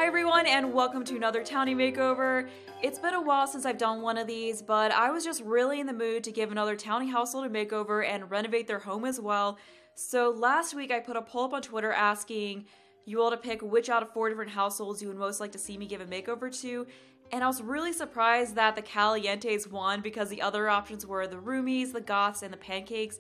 everyone, and welcome to another Townie Makeover. It's been a while since I've done one of these, but I was just really in the mood to give another Townie household a makeover and renovate their home as well. So last week I put a poll up on Twitter asking you all to pick which out of 4 different households you would most like to see me give a makeover to. And I was really surprised that the Calientes won because the other options were the Roomies, the Goths, and the Pancakes.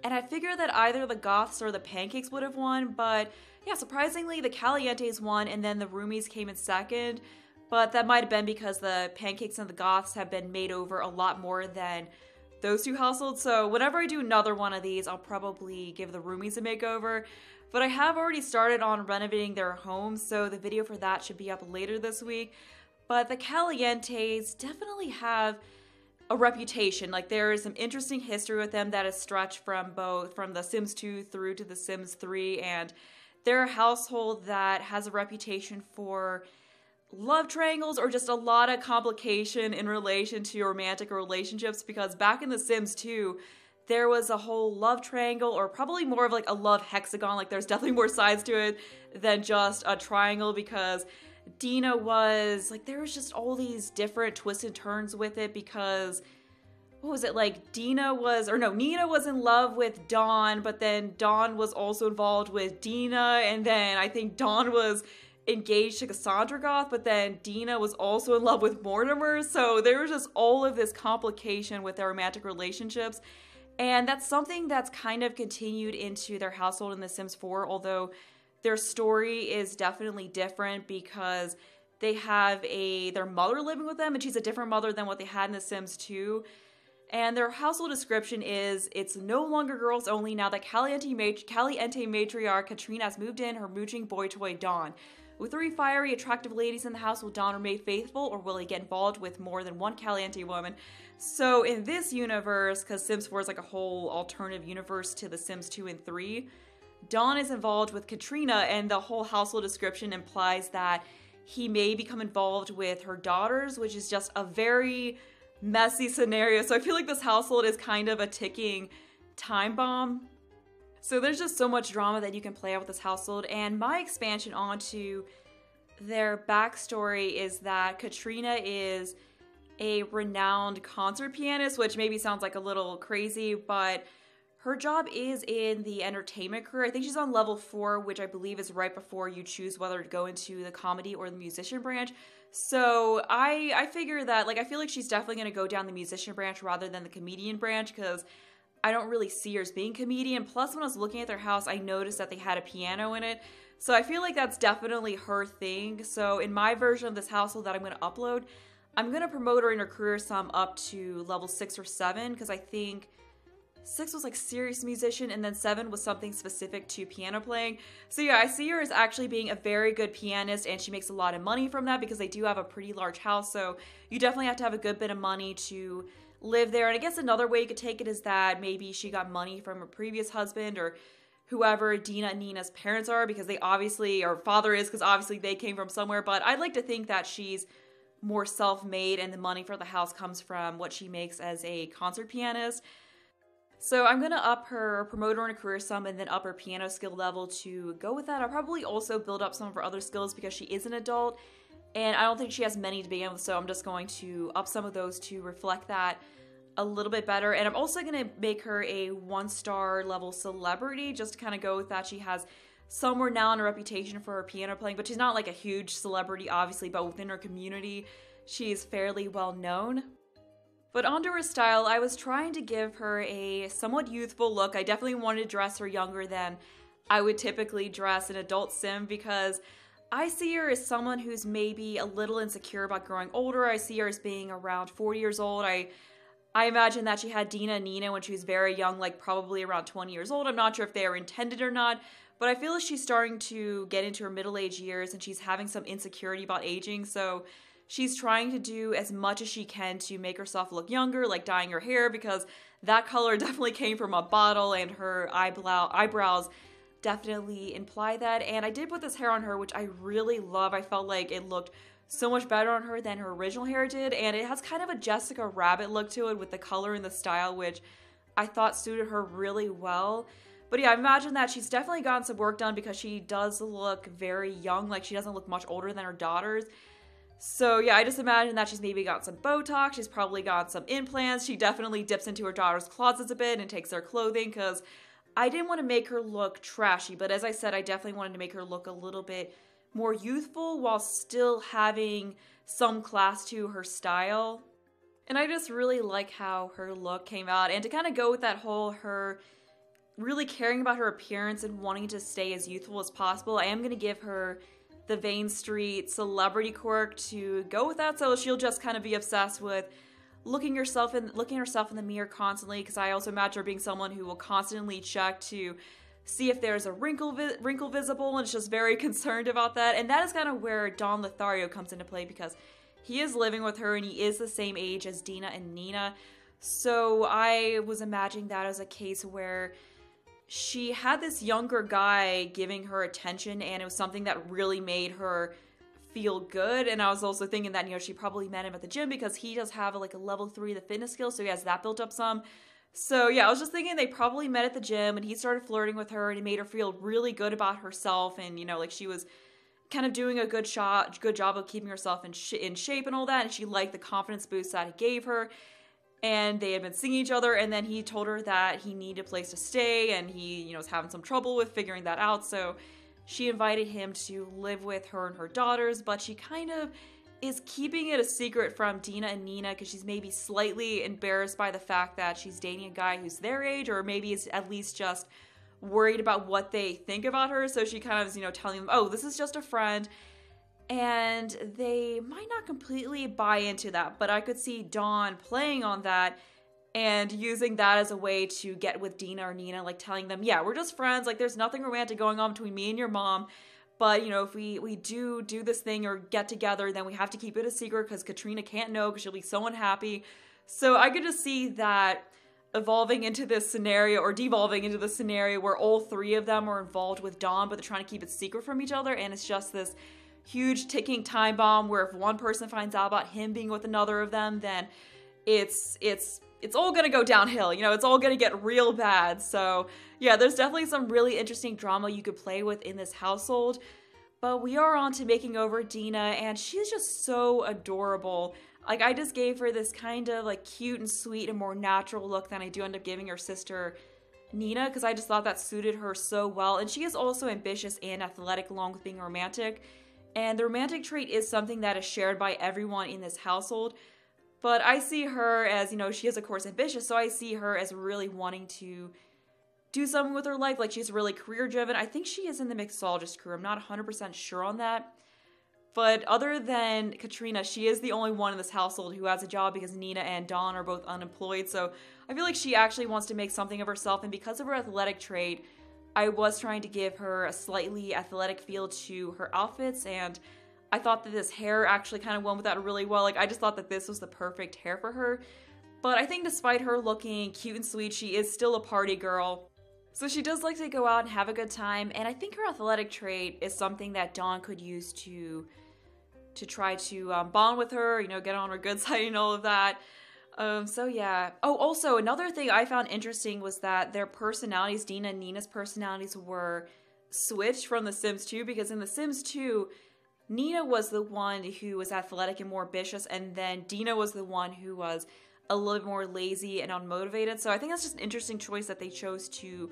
And I figured that either the Goths or the Pancakes would have won, but yeah, surprisingly the Calientes won and then the Roomies came in second. But that might have been because the Pancakes and the Goths have been made over a lot more than those two households. So whenever I do another one of these, I'll probably give the Roomies a makeover. But I have already started on renovating their home, so the video for that should be up later this week. But the Calientes definitely have a reputation. Like, there is some interesting history with them that is stretched from The Sims 2 through to The Sims 3, and they're a household that has a reputation for love triangles or just a lot of complication in relation to romantic relationships, because back in The Sims 2, there was a whole love triangle, or probably more of like a love hexagon. Like, there's definitely more sides to it than just a triangle, because Dina was, like, there was just all these different twists and turns with it, because, what was it, like, Nina was in love with Dawn, but then Dawn was also involved with Dina, and then I think Dawn was engaged to Cassandra Goth, but then Dina was also in love with Mortimer, so there was just all of this complication with their romantic relationships, and that's something that's kind of continued into their household in The Sims 4, although their story is definitely different because they have their mother living with them, and she's a different mother than what they had in The Sims 2. And their household description is, it's no longer girls only now that Caliente matriarch Katrina has moved in her mooching boy toy Dawn. With 3 fiery, attractive ladies in the house, will Dawn remain faithful, or will he get involved with more than one Caliente woman? So in this universe, because Sims 4 is like a whole alternative universe to The Sims 2 and 3, Dawn is involved with Katrina, and the whole household description implies that he may become involved with her daughters, which is just a very messy scenario. So I feel like this household is kind of a ticking time bomb. So there's just so much drama that you can play out with this household, and my expansion onto their backstory is that Katrina is a renowned concert pianist, which maybe sounds like a little crazy, but her job is in the entertainment career. I think she's on level 4, which I believe is right before you choose whether to go into the comedy or the musician branch. So I figure that, like, I feel like she's definitely going to go down the musician branch rather than the comedian branch, because I don't really see her as being comedian. Plus, when I was looking at their house, I noticed that they had a piano in it. So I feel like that's definitely her thing. So in my version of this household that I'm going to upload, I'm going to promote her in her career some up to level 6 or 7, because I think 6 was like serious musician, and then 7 was something specific to piano playing. So yeah, I see her as actually being a very good pianist, and she makes a lot of money from that because they do have a pretty large house. So you definitely have to have a good bit of money to live there. And I guess another way you could take it is that maybe she got money from her previous husband, or whoever Dina and Nina's parents are, because they obviously, or father is, because obviously they came from somewhere. But I'd like to think that she's more self-made, and the money for the house comes from what she makes as a concert pianist. So I'm going to up her, promote her in a career sum, and then up her piano skill level to go with that. I'll probably also build up some of her other skills because she is an adult, and I don't think she has many to begin with, so I'm just going to up some of those to reflect that a little bit better. And I'm also going to make her a 1-star level celebrity, just to kind of go with that. She has some renown and reputation for her piano playing, but she's not like a huge celebrity, obviously, but within her community, she's fairly well known. But onto her style, I was trying to give her a somewhat youthful look. I definitely wanted to dress her younger than I would typically dress an adult sim, because I see her as someone who's maybe a little insecure about growing older. I see her as being around 40 years old. I imagine that she had Dina and Nina when she was very young, like probably around 20 years old. I'm not sure if they are intended or not, but I feel like she's starting to get into her middle-aged years, and she's having some insecurity about aging, so she's trying to do as much as she can to make herself look younger, like dyeing her hair, because that color definitely came from a bottle, and her eyebrows definitely imply that. And I did put this hair on her, which I really love. I felt like it looked so much better on her than her original hair did, and it has kind of a Jessica Rabbit look to it with the color and the style, which I thought suited her really well. But yeah, I imagine that she's definitely gotten some work done because she does look very young. Like, she doesn't look much older than her daughters. So yeah, I just imagine that she's maybe got some Botox. She's probably got some implants. She definitely dips into her daughter's closets a bit and takes their clothing because I didn't want to make her look trashy. But as I said, I definitely wanted to make her look a little bit more youthful while still having some class to her style. And I just really like how her look came out. And to kind of go with that whole her really caring about her appearance and wanting to stay as youthful as possible, I am going to give her the Vane Street celebrity quirk to go with that. So she'll just kind of be obsessed with looking herself in the mirror constantly, because I also imagine her being someone who will constantly check to see if there's a wrinkle visible, and is just very concerned about that. And that is kind of where Don Lothario comes into play, because he is living with her and he is the same age as Dina and Nina. So I was imagining that as a case where she had this younger guy giving her attention, and it was something that really made her feel good. And I was also thinking that, you know, she probably met him at the gym because he does have like a level 3 of the fitness skill, so he has that built up some. So yeah, I was just thinking they probably met at the gym and he started flirting with her and he made her feel really good about herself, and, you know, like she was kind of doing a good job of keeping herself in shape and all that, and she liked the confidence boost that he gave her. And they had been seeing each other, and then he told her that he needed a place to stay, and he, you know, was having some trouble with figuring that out. So she invited him to live with her and her daughters, but she kind of is keeping it a secret from Dina and Nina because she's maybe slightly embarrassed by the fact that she's dating a guy who's their age, or maybe is at least just worried about what they think about her. So she kind of is, you know, telling them, oh, this is just a friend. And they might not completely buy into that, but I could see Dawn playing on that and using that as a way to get with Dina or Nina, like telling them, yeah, we're just friends, like there's nothing romantic going on between me and your mom, but, you know, if we do this thing or get together, then we have to keep it a secret because Katrina can't know because she'll be so unhappy. So I could just see that evolving into this scenario, or devolving into the scenario where all three of them are involved with Dawn, but they're trying to keep it secret from each other, and it's just this huge ticking time bomb where if one person finds out about him being with another of them, then it's all gonna go downhill, you know, it's all gonna get real bad. So yeah, there's definitely some really interesting drama you could play with in this household. But we are on to making over Dina, and she's just so adorable. Like, I just gave her this kind of like cute and sweet and more natural look than I do end up giving her sister Nina, because I just thought that suited her so well. And she is also ambitious and athletic along with being romantic. And the romantic trait is something that is shared by everyone in this household. But I see her as, you know, she is of course ambitious, so I see her as really wanting to do something with her life. Like, she's really career driven. I think she is in the mixologist career. I'm not 100% sure on that. But other than Katrina, she is the only one in this household who has a job because Nina and Dawn are both unemployed. So I feel like she actually wants to make something of herself. And because of her athletic trait, I was trying to give her a slightly athletic feel to her outfits, and I thought that this hair actually kind of went with that really well. Like, I just thought that this was the perfect hair for her. But I think despite her looking cute and sweet, she is still a party girl. So she does like to go out and have a good time, and I think her athletic trait is something that Dawn could use to try to bond with her, you know, get on her good side and all of that. So yeah. Oh, also, another thing I found interesting was that their personalities, Dina and Nina's personalities, were switched from The Sims 2, because in The Sims 2, Nina was the one who was athletic and more ambitious, and then Dina was the one who was a little bit more lazy and unmotivated. So I think that's just an interesting choice that they chose to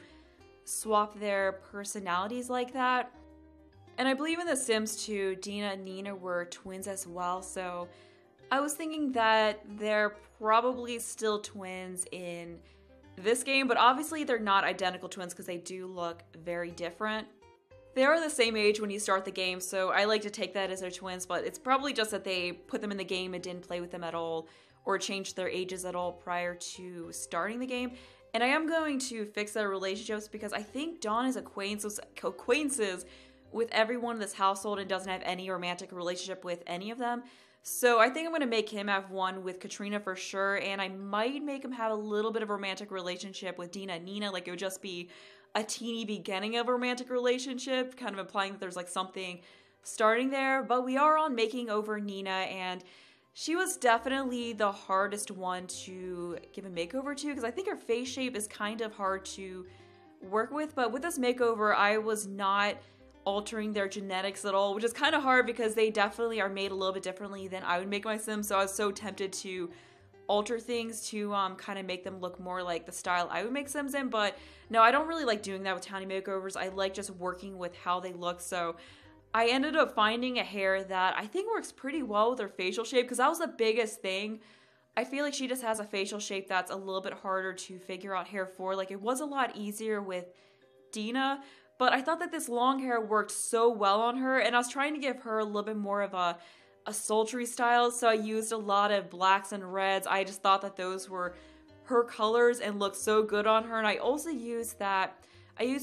swap their personalities like that. And I believe in The Sims 2, Dina and Nina were twins as well, so I was thinking that they're probably still twins in this game, but obviously they're not identical twins because they do look very different. They are the same age when you start the game, so I like to take that as their twins, but it's probably just that they put them in the game and didn't play with them at all or change their ages at all prior to starting the game. And I am going to fix their relationships because I think Dawn is acquaintances with everyone in this household and doesn't have any romantic relationship with any of them. So I think I'm going to make him have one with Katrina for sure, and I might make him have a little bit of a romantic relationship with Dina and Nina. Like, it would just be a teeny beginning of a romantic relationship, kind of implying that there's like something starting there. But we are on making over Nina, and she was definitely the hardest one to give a makeover to, because I think her face shape is kind of hard to work with, but with this makeover, I was not altering their genetics at all, which is kind of hard because they definitely are made a little bit differently than I would make my Sims, so I was so tempted to alter things to kind of make them look more like the style I would make Sims in, but no, I don't really like doing that with Townie Makeovers. I like just working with how they look, so I ended up finding a hair that I think works pretty well with her facial shape, because that was the biggest thing. I feel like she just has a facial shape that's a little bit harder to figure out hair for. Like, it was a lot easier with Dina, but I thought that this long hair worked so well on her, and I was trying to give her a little bit more of a sultry style, so I used a lot of blacks and reds. I just thought that those were her colors and looked so good on her, and I also used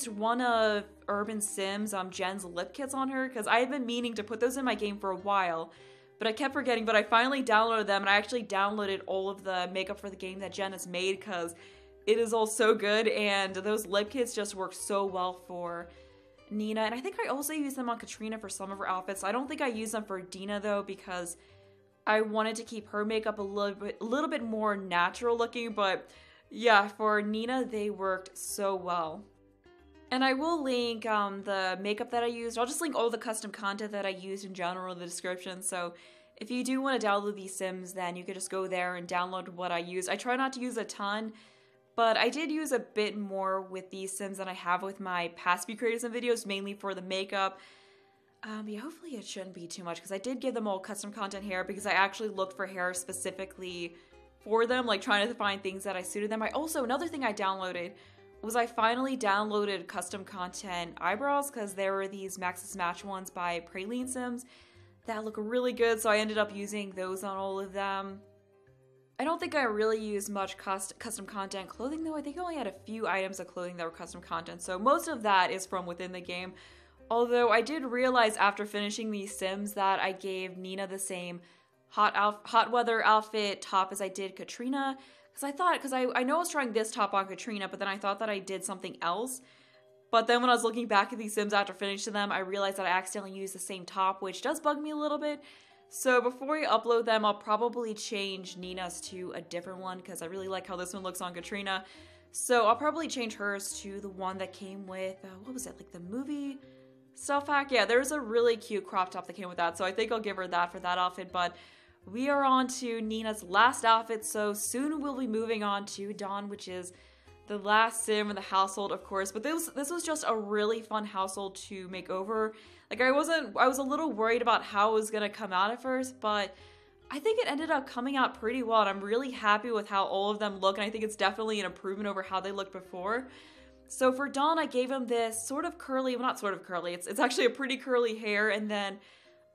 one of Urban Sims, Jen's lip kits on her, because I had been meaning to put those in my game for a while, but I kept forgetting, but I finally downloaded them, and I actually downloaded all of the makeup for the game that Jen has made, because it is all so good, and those lip kits just work so well for Nina, and I think I also used them on Katrina for some of her outfits. I don't think I used them for Dina, though, because I wanted to keep her makeup a little bit more natural looking, but yeah, for Nina, they worked so well. And I will link the makeup that I used. I'll just link all the custom content that I used in general in the description. So if you do want to download these Sims, then you could just go there and download what I use. I try not to use a ton, but I did use a bit more with these Sims than I have with my past few creators and videos, mainly for the makeup. Yeah, hopefully it shouldn't be too much, because I did give them all custom content hair, because I actually looked for hair specifically for them, like trying to find things that I suited them. Another thing I downloaded was I finally downloaded custom content eyebrows, because there were these Max's Match ones by Praline Sims that look really good, so I ended up using those on all of them. I don't think I really used much custom content clothing, though. I think I only had a few items of clothing that were custom content, so most of that is from within the game. Although I did realize after finishing these Sims that I gave Nina the same hot weather outfit top as I did Katrina, because I know I was trying this top on Katrina, but then I thought that I did something else. But then when I was looking back at these Sims after finishing them, I realized that I accidentally used the same top, which does bug me a little bit. So before I upload them, I'll probably change Nina's to a different one, because I really like how this one looks on Katrina. So I'll probably change hers to the one that came with, what was it, like the movie stuff hack? Yeah, there's a really cute crop top that came with that, so I think I'll give her that for that outfit. But we are on to Nina's last outfit, so soon we'll be moving on to Dawn, which is the last Sim in the household, of course. But this was just a really fun household to make over. Like, I was a little worried about how it was gonna come out at first, but I think it ended up coming out pretty well, and I'm really happy with how all of them look, and I think it's definitely an improvement over how they looked before. So for Dawn, I gave him this sort of curly, well, not sort of curly, it's actually a pretty curly hair, and then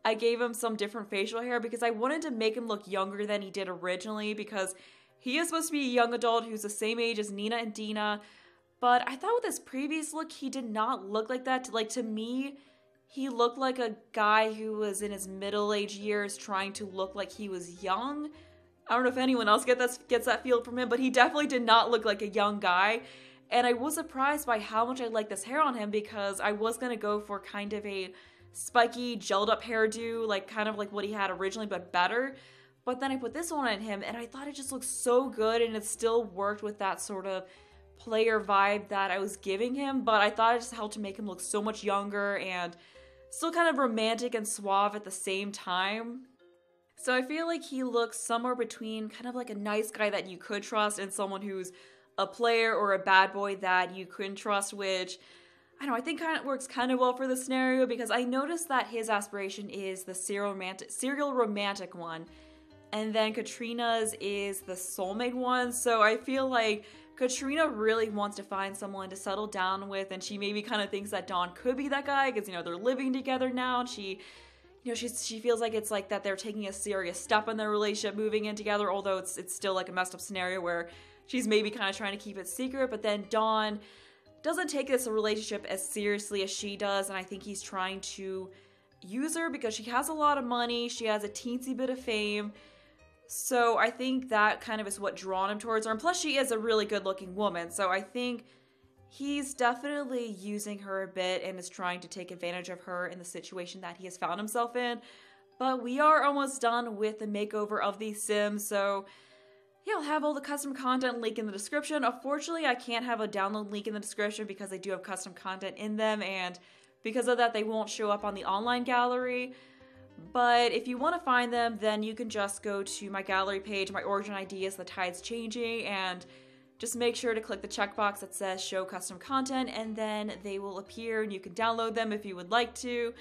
I gave him some different facial hair because I wanted to make him look younger than he did originally, because he is supposed to be a young adult who's the same age as Nina and Dina, but I thought with his previous look, he did not look like that. Like, to me, he looked like a guy who was in his middle-aged years trying to look like he was young. I don't know if anyone else gets that feel from him, but he definitely did not look like a young guy. And I was surprised by how much I liked this hair on him, because I was going to go for kind of a spiky, gelled up hairdo, like kind of like what he had originally, but better. But then I put this one on him, and I thought it just looked so good, and it still worked with that sort of player vibe that I was giving him, but I thought it just helped to make him look so much younger and still kind of romantic and suave at the same time. So I feel like he looks somewhere between kind of like a nice guy that you could trust and someone who's a player or a bad boy that you couldn't trust, which I don't know, I think kind of works kind of well for the scenario, because I noticed that his aspiration is the serial romantic one, and then Katrina's is the soulmate one. So I feel like Katrina really wants to find someone to settle down with, and she maybe kind of thinks that Dawn could be that guy, because, you know, they're living together now, and she feels like it's like that they're taking a serious step in their relationship moving in together, although it's still like a messed up scenario where she's maybe kind of trying to keep it secret. But then Dawn doesn't take this relationship as seriously as she does, and I think he's trying to use her because she has a lot of money, she has a teensy bit of fame. So I think that kind of is what drawn him towards her, and plus she is a really good looking woman, so I think he's definitely using her a bit and is trying to take advantage of her in the situation that he has found himself in. But we are almost done with the makeover of these Sims, so yeah, I'll have all the custom content link in the description. Unfortunately, I can't have a download link in the description because they do have custom content in them, and because of that, they won't show up on the online gallery. But if you want to find them, then you can just go to my gallery page. My origin ID is The Tides Changing, and just make sure to click the checkbox that says show custom content, and then they will appear and you can download them if you would like to.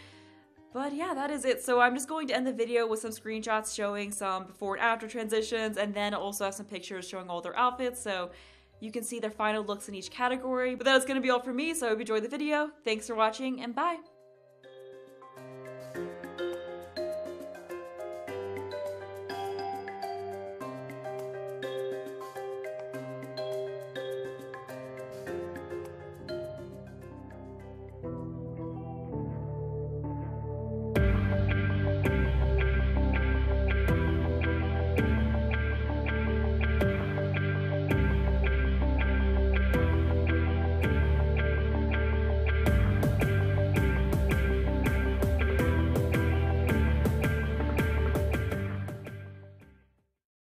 But yeah, that is it. So I'm just going to end the video with some screenshots showing some before and after transitions, and then also have some pictures showing all their outfits so you can see their final looks in each category. But that is going to be all for me, so I hope you enjoyed the video. Thanks for watching, and bye!